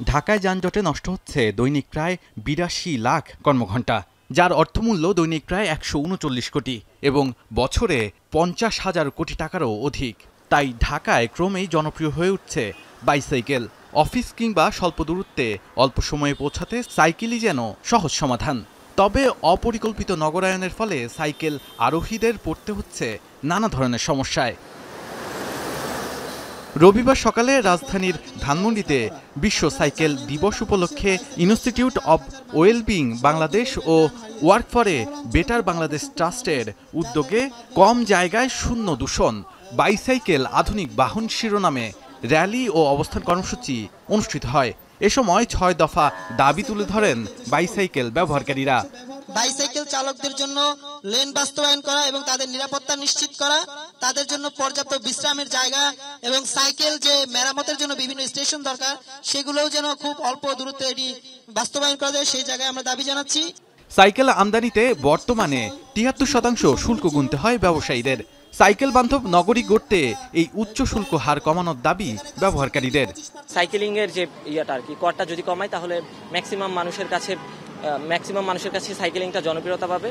ঢাকায় যানজটে নষ্ট হচ্ছে দৈনিক প্রায় ৮২ লাখ কর্মঘণ্টা, যার অর্থমূল্য দৈনিক প্রায় ১৩৯ কোটি এবং বছরে ৫০,০০০ কোটি টাকারও অধিক। তাই ঢাকায় ক্রমেই জনপ্রিয় হয়ে উঠছে বাইসাইকেল। অফিস কিংবা স্বল্প দূরত্বে অল্প সময়ে পৌঁছাতে সাইকেলই যেন সহজ সমাধান। তবে অপরিকল্পিত নগরায়নের ফলে সাইকেল আরোহীদের পড়তে হচ্ছে নানা ধরনের সমস্যায়। রবিবার সকালে রাজধানীর ধানমন্ডিতে বিশ্ব সাইকেল দিবস উপলক্ষে ইনস্টিটিউট অব ওয়েলবিং বাংলাদেশ ও work for a better Bangladesh ট্রাস্টের উদ্যোগে কম জায়গায় শূন্য দূষণ বাইসাইকেল আধুনিক বাহন শিরোনামে র্যালি ও অবস্থান কর্মসূচি অনুষ্ঠিত হয়। এ সময় ৬ দফা দাবি তুলে ধরেন বাইসাইকেল ব্যবহারকারীরা। বাইসাইকেল চালকদের জন্য লেন বাস্তবায়ন করা এবং তাদের নিরাপত্তা নিশ্চিত করা, তাদের জন্য পর্যাপ্ত বিশ্রামের জায়গা এবং সাইকেল যে মেরামতের জন্য বিভিন্ন স্টেশন দরকার সেগুলোও যেন খুব অল্প দূরত্বে এটি বাস্তবায়ন করা যায়, সেই জায়গায় আমরা দাবি জানাচ্ছি। সাইকেল আমদানিতে বর্তমানে ৭৩% শুল্ক গুনতে হয় ব্যবসায়ীদের। সাইকেল বান্ধব নগরী গড়তে এই উচ্চ শুল্ক হার কমানোর দাবি ব্যবহারকারীদের। সাইকেলিং এর যে আর কি করটা যদি কমায় তাহলে ম্যাক্সিমাম মানুষের কাছে সাইকেলিংটা জনপ্রিয়তা পাবে,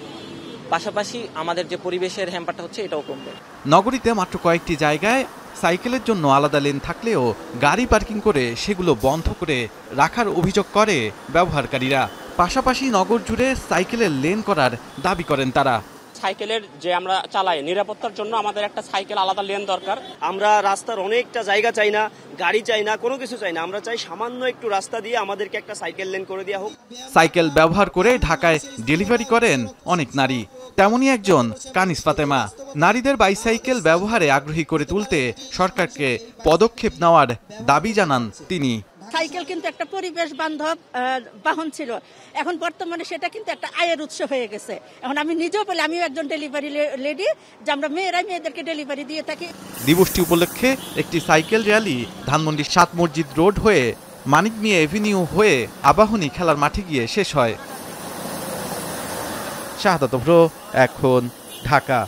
পাশাপাশি আমাদের যে পরিবেশের হ্যাম্পারটা হচ্ছে এটাও কমবে। নগরীতে মাত্র কয়েকটি জায়গায় সাইকেলের জন্য আলাদা লেন থাকলেও গাড়ি পার্কিং করে সেগুলো বন্ধ করে রাখার অভিযোগ করে ব্যবহারকারীরা। পাশাপাশি নগর জুড়ে সাইকেলের লেন করার দাবি করেন তারা। সাইকেলের যে আমরা চালাই নিরাপত্তার জন্য আমাদের একটা সাইকেল আলাদা লেন দরকার। আমরা রাস্তার অনেকটা জায়গা চাই না, গাড়ি চাই না, কোনো কিছু চাই না, আমরা চাই সামান্য একটু রাস্তা দিয়ে আমাদেরকে একটা সাইকেল লেন করে দেওয়া হোক। সাইকেল ব্যবহার করে ঢাকায় ডেলিভারি করেন অনেক নারী, তেমনই একজন কানিস ফাতেমা। নারীদের বাইসাইকেল ব্যবহারে আগ্রহী করে তুলতে সরকারকে পদক্ষেপ নেওয়ার দাবি জানান তিনি। সাইকেল কিন্তু একটা পরিবেশ বান্ধব বাহন ছিল, এখন বর্তমানে সেটা কিন্তু একটা আয়ের উৎস হয়ে গেছে। এখন আমি নিজেও বলি, আমিও একজন ডেলিভারি লেডি, যে আমরা মেয়েদেরকে ডেলিভারি দিয়ে থাকি। দিবসটি উপলক্ষে একটি সাইকেল র্যালি ধানমন্ডির ৭ মসজিদ রোড হয়ে মানিক মিয়া এভিনিউ হয়ে আবাহনী খেলার মাঠে গিয়ে শেষ হয়। শাহাদাত, এখন ঢাকা।